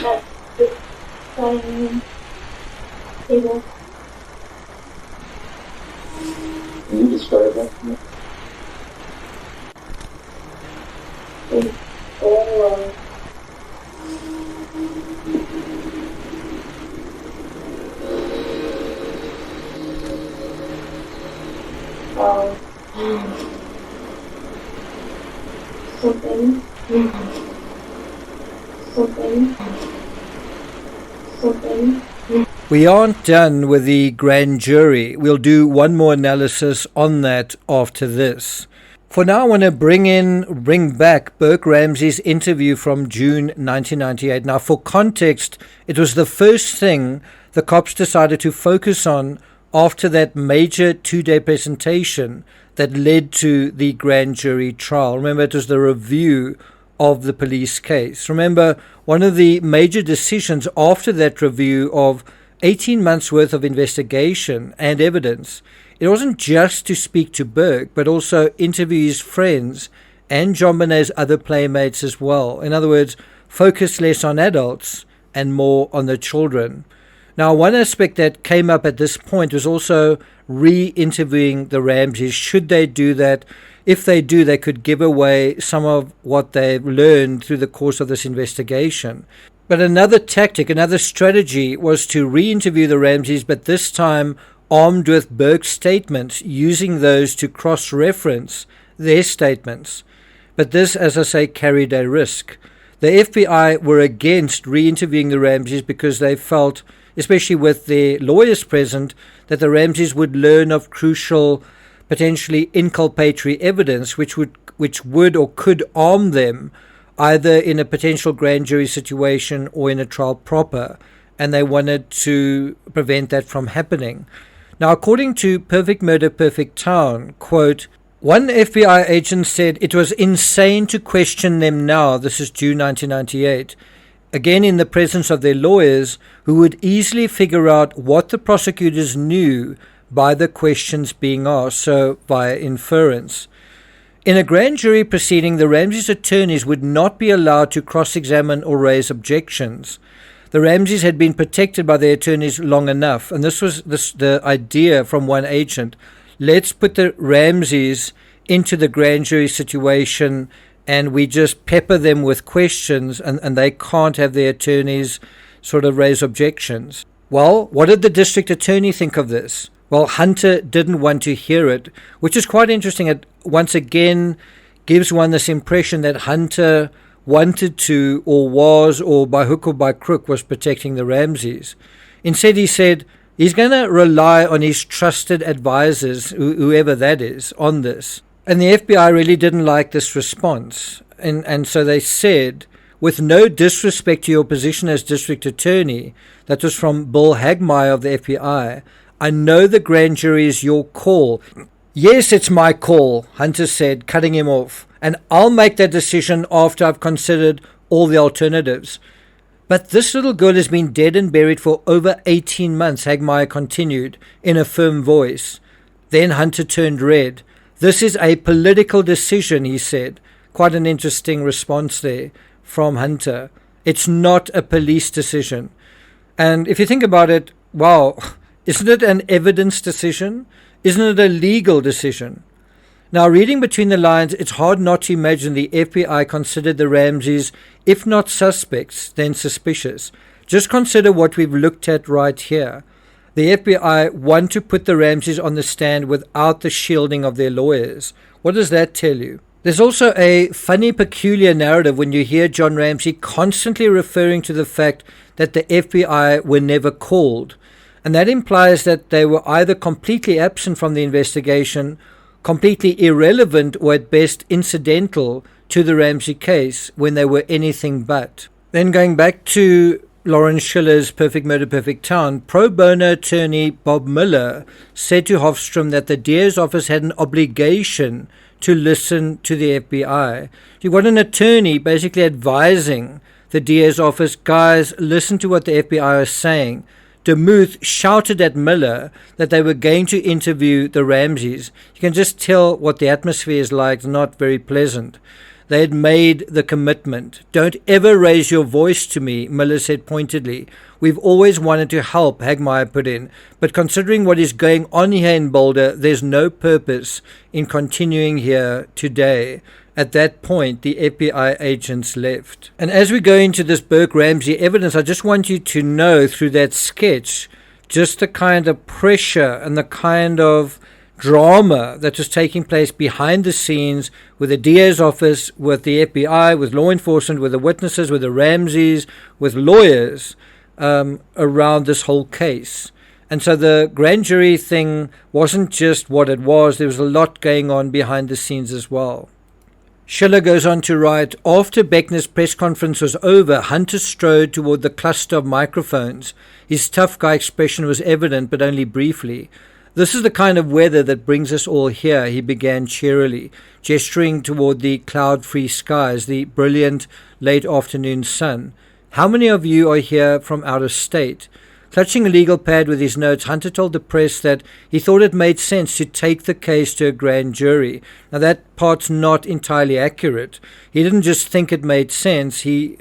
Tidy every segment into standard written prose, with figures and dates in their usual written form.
at the dining table. Can you describe that? It's all something, something. We aren't done with the grand jury. We'll do one more analysis on that after this. For now, I want to bring back Burke Ramsey's interview from June 1998. Now, for context, it was the first thing the cops decided to focus on after that major two-day presentation that led to the grand jury trial. Remember, it was the review of the police case. Remember, one of the major decisions after that review of 18 months worth of investigation and evidence, it wasn't just to speak to Burke, but also interview his friends and JonBenet's other playmates as well. In other words, focus less on adults and more on the children. Now, one aspect that came up at this point was also re-interviewing the Ramseys. Should they do that? If they do, they could give away some of what they've learned through the course of this investigation. But another tactic, another strategy was to re-interview the Ramseys, but this time armed with Burke's statements, using those to cross-reference their statements. But this, as I say, carried a risk. The FBI were against re-interviewing the Ramseys because they felt, especially with their lawyers present, that the Ramseys would learn of crucial, potentially inculpatory evidence which would or could arm them either in a potential grand jury situation or in a trial proper, and they wanted to prevent that from happening. Now, according to Perfect Murder, Perfect Town, quote, one FBI agent said it was insane to question them now, this is June 1998, again in the presence of their lawyers, who would easily figure out what the prosecutors knew by the questions being asked, so via inference. In a grand jury proceeding, the Ramseys' attorneys would not be allowed to cross-examine or raise objections. The Ramseys had been protected by their attorneys long enough, and this was the idea from one agent. Let's put the Ramseys into the grand jury situation and we just pepper them with questions and they can't have their attorneys sort of raise objections. Well, what did the district attorney think of this? Well, Hunter didn't want to hear it, which is quite interesting. It once again gives one this impression that Hunter wanted to, or was, or by hook or by crook, was protecting the Ramseys. Instead, he said he's going to rely on his trusted advisors, whoever that is, on this. And the FBI really didn't like this response. And so they said, with no disrespect to your position as district attorney, that was from Bill Hagmaier of the FBI, I know the grand jury is your call. Yes, it's my call, Hunter said, cutting him off, and I'll make that decision after I've considered all the alternatives. But this little girl has been dead and buried for over 18 months, Hagmaier continued in a firm voice. Then Hunter turned red. This is a political decision, he said. Quite an interesting response there from Hunter. It's not a police decision. And if you think about it, wow, isn't it an evidence decision? Isn't it a legal decision? Now, reading between the lines, it's hard not to imagine the FBI considered the Ramseys, if not suspects, then suspicious. Just consider what we've looked at right here. The FBI want to put the Ramseys on the stand without the shielding of their lawyers. What does that tell you? There's also a funny, peculiar narrative when you hear John Ramsey constantly referring to the fact that the FBI were never called. And that implies that they were either completely absent from the investigation, completely irrelevant, or at best incidental to the Ramsey case when they were anything but. Then going back to Lawrence Schiller's Perfect Murder, Perfect Town, pro bono attorney Bob Miller said to Hofstrom that the DA's office had an obligation to listen to the FBI. You got an attorney basically advising the DA's office, guys, listen to what the FBI is saying. DeMuth shouted at Miller that they were going to interview the Ramseys. You can just tell what the atmosphere is like, not very pleasant. They had made the commitment. "Don't ever raise your voice to me," Miller said pointedly. "We've always wanted to help," Hagmaier put in. "But considering what is going on here in Boulder, there's no purpose in continuing here today." At that point, the FBI agents left. And as we go into this Burke Ramsey evidence, I just want you to know through that sketch just the kind of pressure and the kind of drama that was taking place behind the scenes with the DA's office, with the FBI, with law enforcement, with the witnesses, with the Ramseys, with lawyers around this whole case. And so the grand jury thing wasn't just what it was. There was a lot going on behind the scenes as well. Schiller goes on to write, "After Beckner's press conference was over, Hunter strode toward the cluster of microphones. His tough guy expression was evident, but only briefly. 'This is the kind of weather that brings us all here,' he began cheerily, gesturing toward the cloud-free skies, the brilliant late afternoon sun. 'How many of you are here from out of state?' Clutching a legal pad with his notes, Hunter told the press that he thought it made sense to take the case to a grand jury. Now that part's not entirely accurate. He didn't just think it made sense. He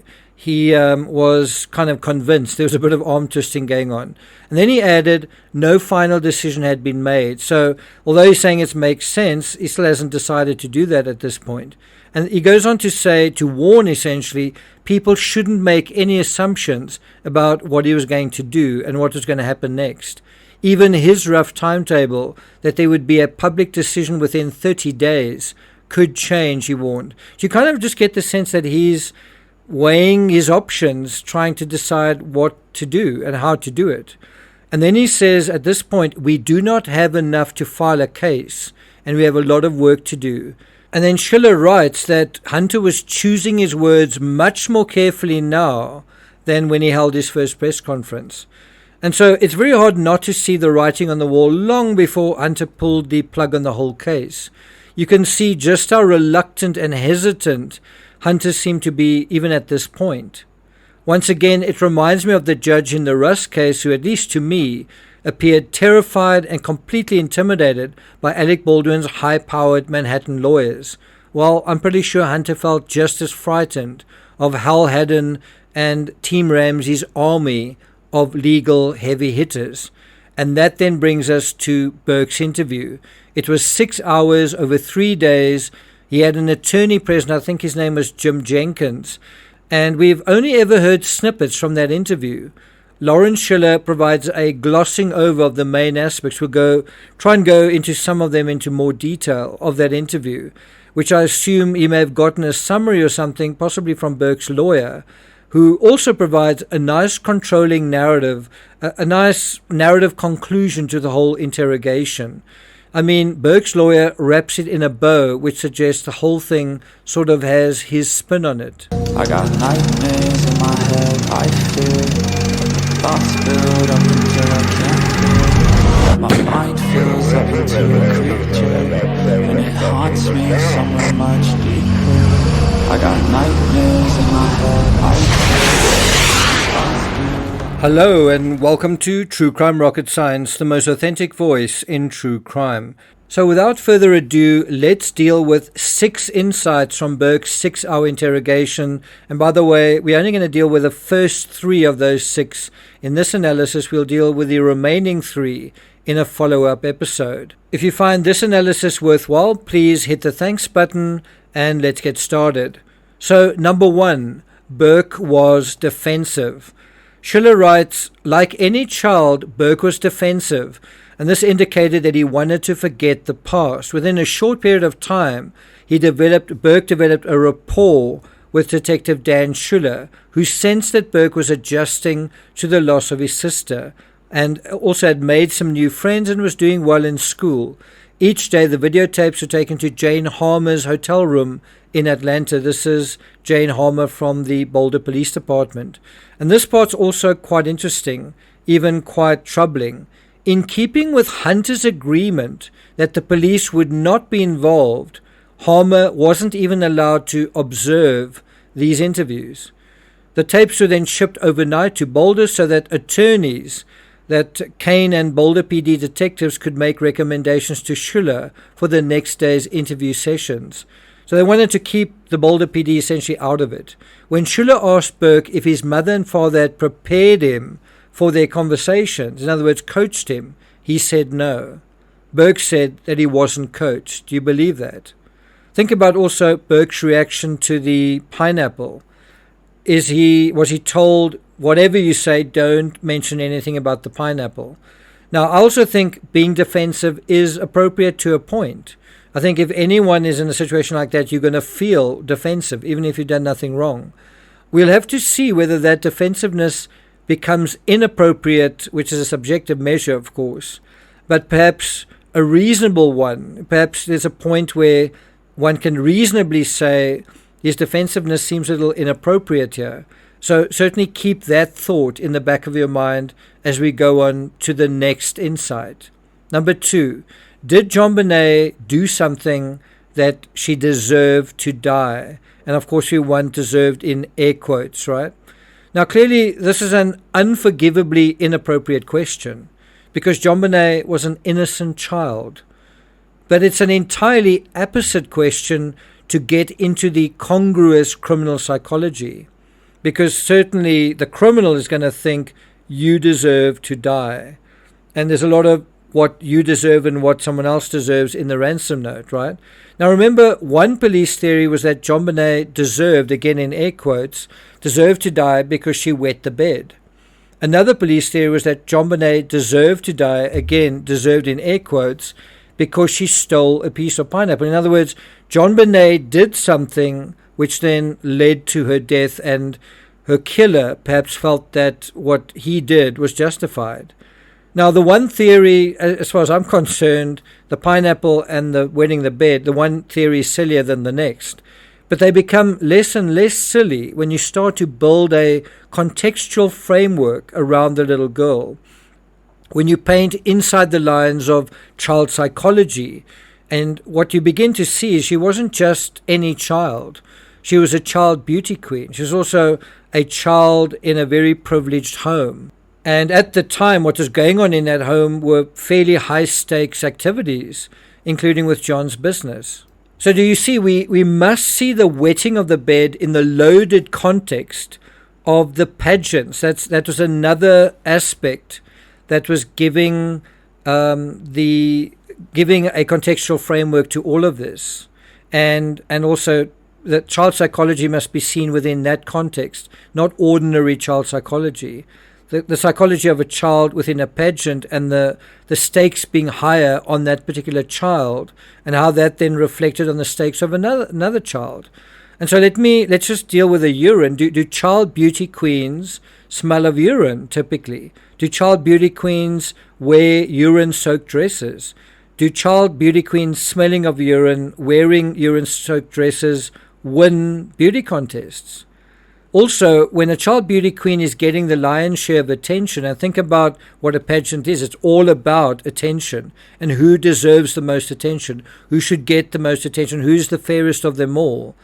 was kind of convinced. There was a bit of arm twisting going on. And then he added, no final decision had been made. So although he's saying it makes sense, he still hasn't decided to do that at this point. And he goes on to say, to warn essentially, people shouldn't make any assumptions about what he was going to do and what was going to happen next. Even his rough timetable, that there would be a public decision within 30 days, could change, he warned. So you kind of just get the sense that he's weighing his options, trying to decide what to do and how to do it. And then he says, at this point, we do not have enough to file a case, and we have a lot of work to do. And then Schiller writes that Hunter was choosing his words much more carefully now than when he held his first press conference. And so it's very hard not to see the writing on the wall long before Hunter pulled the plug on the whole case. You can see just how reluctant and hesitant Hunter seemed to be even at this point. Once again, it reminds me of the judge in the Russ case who, at least to me, appeared terrified and completely intimidated by Alec Baldwin's high-powered Manhattan lawyers. Well, I'm pretty sure Hunter felt just as frightened of Hal Haddon and Team Ramsey's army of legal heavy hitters. And that then brings us to Burke's interview. It was 6 hours over 3 days. He had an attorney present, I think his name was Jim Jenkins, and we've only ever heard snippets from that interview. Lawrence Schiller provides a glossing over of the main aspects. We'll try and go into some of them into more detail of that interview, which I assume he may have gotten a summary or something, possibly from Burke's lawyer, who also provides a nice controlling narrative, a nice narrative conclusion to the whole interrogation. I mean, Burke's lawyer wraps it in a bow, which suggests the whole thing sort of has his spin on it. I got nightmares in my head, I fear. Thoughts build up until I can't feel. My mind fills up into a creature, and it haunts me somewhere much deeper. I got nightmares in my head, I fear. Hello and welcome to True Crime Rocket Science, the most authentic voice in true crime. So without further ado, let's deal with 6 insights from Burke's 6-hour interrogation. And by the way, we're only going to deal with the first 3 of those 6. In this analysis, we'll deal with the remaining 3 in a follow-up episode. If you find this analysis worthwhile, please hit the thanks button and let's get started. So, number 1, Burke was defensive. Schiller writes, like any child, Burke was defensive, and this indicated that he wanted to forget the past. Within a short period of time, Burke developed a rapport with Detective Dan Schuler, who sensed that Burke was adjusting to the loss of his sister, and also had made some new friends and was doing well in school. Each day, the videotapes were taken to Jane Harmer's hotel room in Atlanta. This is Jane Harmer from the Boulder Police Department. And this part's also quite interesting, even quite troubling. In keeping with Hunter's agreement that the police would not be involved, Harmer wasn't even allowed to observe these interviews. The tapes were then shipped overnight to Boulder so that attorneys, that Kane and Boulder PD detectives could make recommendations to Schiller for the next day's interview sessions. So they wanted to keep the Boulder PD essentially out of it. When Schiller asked Burke if his mother and father had prepared him for their conversations, in other words, coached him, he said no. Burke said that he wasn't coached. Do you believe that? Think about also Burke's reaction to the pineapple. Was he told, whatever you say, don't mention anything about the pineapple? Now, I also think being defensive is appropriate to a point. I think if anyone is in a situation like that, you're going to feel defensive, even if you've done nothing wrong. We'll have to see whether that defensiveness becomes inappropriate, which is a subjective measure, of course, but perhaps a reasonable one. Perhaps there's a point where one can reasonably say his defensiveness seems a little inappropriate here. So certainly keep that thought in the back of your mind as we go on to the next insight. Number 2, did JonBenet do something that she deserved to die? And of course we want deserved in air quotes, right? Now clearly this is an unforgivably inappropriate question because JonBenet was an innocent child. But it's an entirely opposite question to get into the congruous criminal psychology, because certainly the criminal is going to think you deserve to die. And there's a lot of what you deserve and what someone else deserves in the ransom note, right? Now remember, one police theory was that JonBenet deserved, again in air quotes, deserved to die because she wet the bed. Another police theory was that JonBenet deserved to die, again deserved in air quotes, because she stole a piece of pineapple. In other words, JonBenet did something which then led to her death, and her killer perhaps felt that what he did was justified. Now, the one theory, as far as I'm concerned, the pineapple and the wetting the bed, the one theory is sillier than the next. But they become less and less silly when you start to build a contextual framework around the little girl. When you paint inside the lines of child psychology, and what you begin to see is she wasn't just any child. She was a child beauty queen. She was also a child in a very privileged home. And at the time, what was going on in that home were fairly high-stakes activities, including with John's business. So do you see, we must see the wetting of the bed in the loaded context of the pageants. That was another aspect that was giving a contextual framework to all of this, and also that child psychology must be seen within that context, not ordinary child psychology. The psychology of a child within a pageant and the stakes being higher on that particular child, and how that then reflected on the stakes of another child. And so let's just deal with the urine. Do child beauty queens smell of urine typically? Do child beauty queens wear urine-soaked dresses? Do child beauty queens smelling of urine, wearing urine-soaked dresses, win beauty contests? Also, when a child beauty queen is getting the lion's share of attention, and think about what a pageant is, it's all about attention and who deserves the most attention, who should get the most attention, who's the fairest of them all.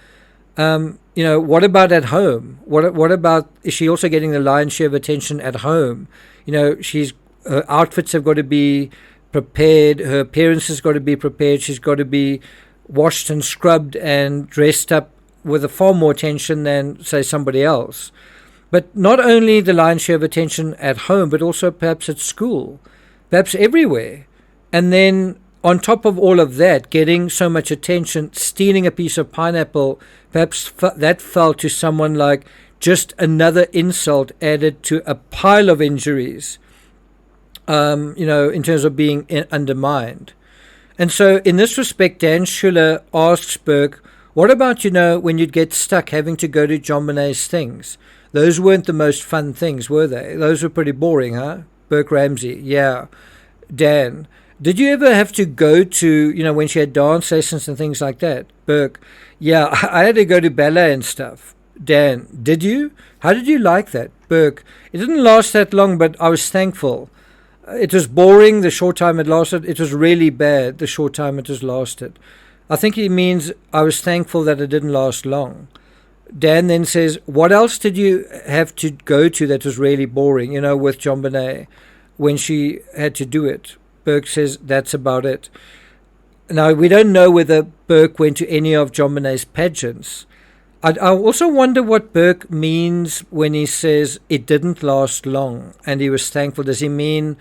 What about at home? What about, is she also getting the lion's share of attention at home? Her outfits have got to be prepared, her appearance has got to be prepared, she's got to be washed and scrubbed and dressed up with a far more attention than, say, somebody else. But not only the lion's share of attention at home, but also perhaps at school, perhaps everywhere. And then on top of all of that, getting so much attention, stealing a piece of pineapple, perhaps that fell to someone like just another insult added to a pile of injuries, in terms of being undermined. And so in this respect, Dan Schuler asks Burke, what about, when you'd get stuck having to go to JonBenet's things? Those weren't the most fun things, were they? Those were pretty boring, huh? Burke Ramsey, yeah. Dan, did you ever have to go to, when she had dance lessons and things like that? Burke, yeah, I had to go to ballet and stuff. Dan, did you? How did you like that? Burke, it didn't last that long, but I was thankful. It was boring the short time it lasted. It was really bad the short time it has lasted. I think he means I was thankful that it didn't last long. Dan then says, what else did you have to go to that was really boring, with JonBenet when she had to do it? Burke says, that's about it. Now, we don't know whether Burke went to any of JonBenet's pageants. I also wonder what Burke means when he says it didn't last long and he was thankful. Does he mean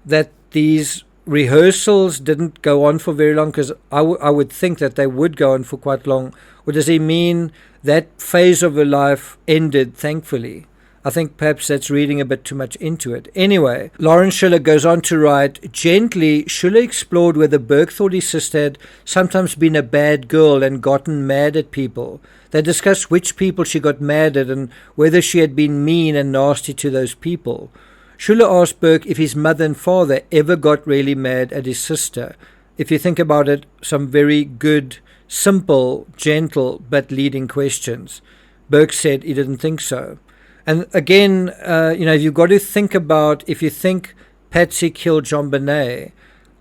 that these rehearsals didn't go on for very long? Because I would think that they would go on for quite long. Or does he mean that phase of her life ended thankfully? I think perhaps that's reading a bit too much into it. Anyway, Lawrence Schiller goes on to write, gently, Schiller explored whether Burke thought his sister had sometimes been a bad girl and gotten mad at people. They discussed which people she got mad at and whether she had been mean and nasty to those people. Schiller asked Burke if his mother and father ever got really mad at his sister. If you think about it, some very good, simple, gentle, but leading questions. Burke said he didn't think so. And again, you've got to think about, if you think Patsy killed JonBenet,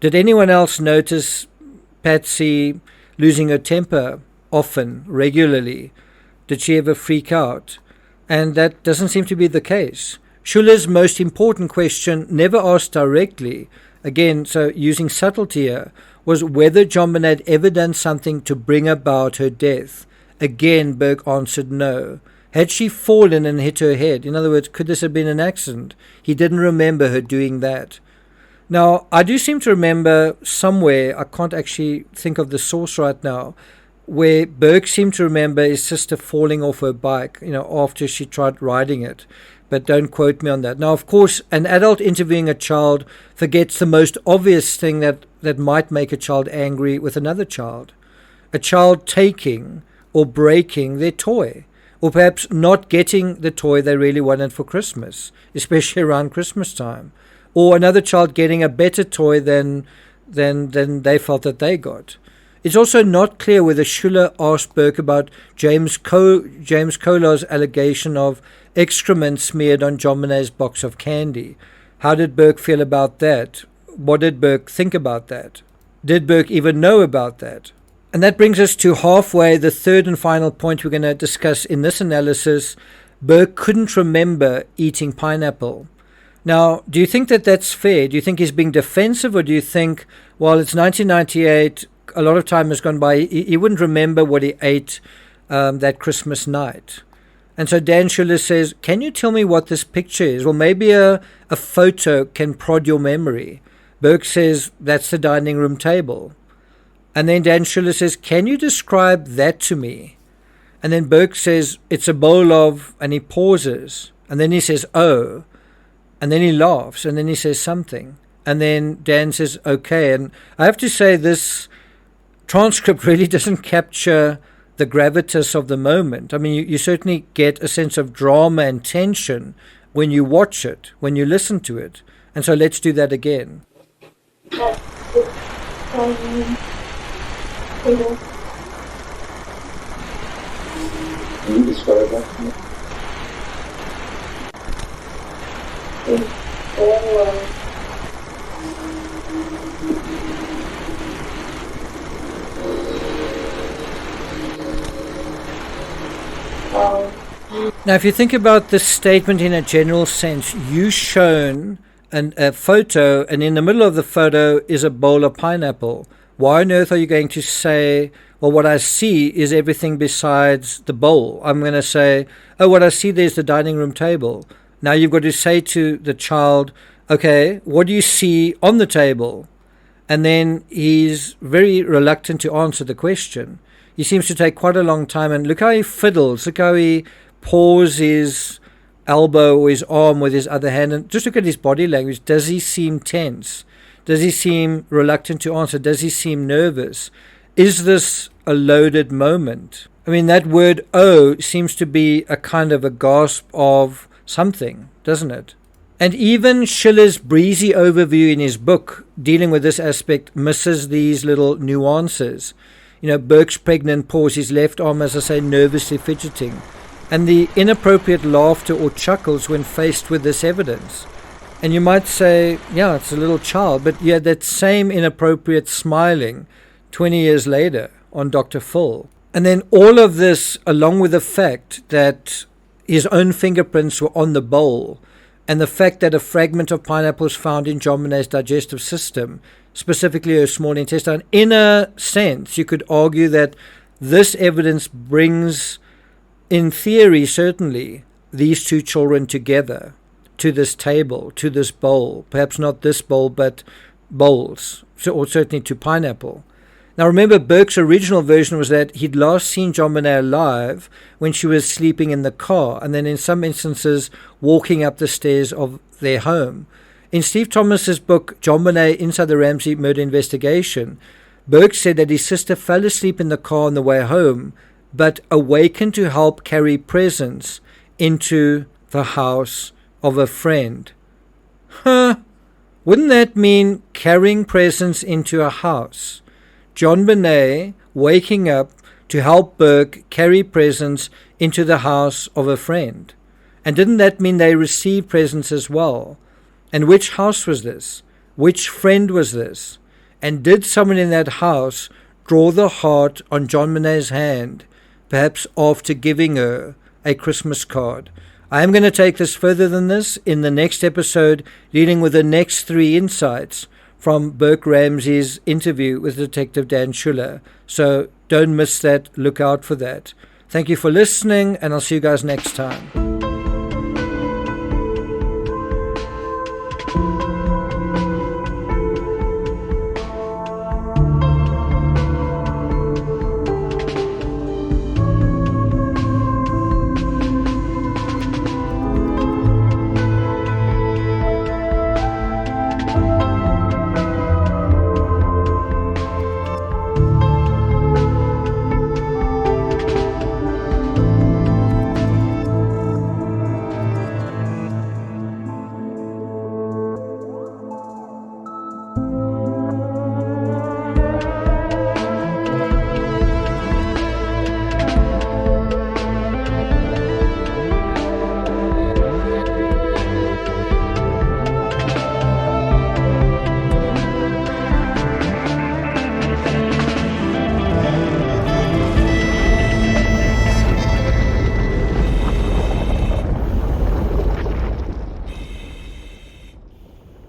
did anyone else notice Patsy losing her temper often, regularly? Did she ever freak out? And that doesn't seem to be the case. Schiller's most important question, never asked directly, again, so using subtlety here, was whether JonBenet ever done something to bring about her death. Again, Burke answered no. Had she fallen and hit her head? In other words, could this have been an accident? He didn't remember her doing that. Now, I do seem to remember somewhere, I can't actually think of the source right now, where Burke seemed to remember his sister falling off her bike, after she tried riding it. But don't quote me on that. Now, of course, an adult interviewing a child forgets the most obvious thing that might make a child angry with another child. A child taking or breaking their toy. Or perhaps not getting the toy they really wanted for Christmas, especially around Christmas time. Or another child getting a better toy than they felt that they got. It's also not clear whether Schiller asked Burke about James Kolar's allegation of excrement smeared on JonBenet's box of candy. How did Burke feel about that? What did Burke think about that? Did Burke even know about that? And that brings us to halfway, the third and final point we're going to discuss in this analysis. Burke couldn't remember eating pineapple. Now, do you think that that's fair? Do you think he's being defensive, or do you think, well, it's 1998, a lot of time has gone by, he wouldn't remember what he ate that Christmas night? And so Dan Schuler says, can you tell me what this picture is? Well, maybe a photo can prod your memory. Burke says, that's the dining room table. And then Dan Schuler says, can you describe that to me? And then Burke says, it's a bowl of, and he pauses. And then he says, oh. And then he laughs. And then he says something. And then Dan says, okay. And I have to say, this transcript really doesn't capture the gravitas of the moment. I mean, you certainly get a sense of drama and tension when you watch it, when you listen to it. And so let's do that again. Table. Can you describe that? Now, if you think about this statement in a general sense, you've shown a photo, and in the middle of the photo is a bowl of pineapple. Why on earth are you going to say, well, what I see is everything besides the bowl? I'm going to say, oh, what I see there's the dining room table. Now you've got to say to the child, okay, what do you see on the table? And then he's very reluctant to answer the question. He seems to take quite a long time, and look how he fiddles. Look how he paws his elbow or his arm with his other hand, and just look at his body language. Does he seem tense? Does he seem reluctant to answer? Does he seem nervous? Is this a loaded moment? I mean, that word "oh" seems to be a kind of a gasp of something, doesn't it? And even Schiller's breezy overview in his book dealing with this aspect misses these little nuances. Burke's pregnant pause, his left arm, as I say, nervously fidgeting, and the inappropriate laughter or chuckles when faced with this evidence. And you might say, yeah, it's a little child, but yeah, that same inappropriate smiling 20 years later on Dr. Phil. And then all of this, along with the fact that his own fingerprints were on the bowl, and the fact that a fragment of pineapple was found in JonBenet's digestive system, specifically her small intestine. In a sense, you could argue that this evidence brings, in theory certainly, these two children together to this table, to this bowl. Perhaps not this bowl, but bowls, or certainly to pineapple. Now remember, Burke's original version was that he'd last seen JonBenet alive when she was sleeping in the car, and then in some instances walking up the stairs of their home. In Steve Thomas's book, JonBenet Inside the Ramsey Murder Investigation, Burke said that his sister fell asleep in the car on the way home, but awakened to help carry presents into the house of a friend. Wouldn't that mean carrying presents into a house? JonBenet waking up to help Burke carry presents into the house of a friend. And didn't that mean they received presents as well? And which house was this? Which friend was this? And did someone in that house draw the heart on JonBenet's hand, perhaps after giving her a Christmas card? I am going to take this further than this in the next episode, dealing with the next 3 insights from Burke Ramsey's interview with Detective Dan Schuler. So don't miss that. Look out for that. Thank you for listening, and I'll see you guys next time.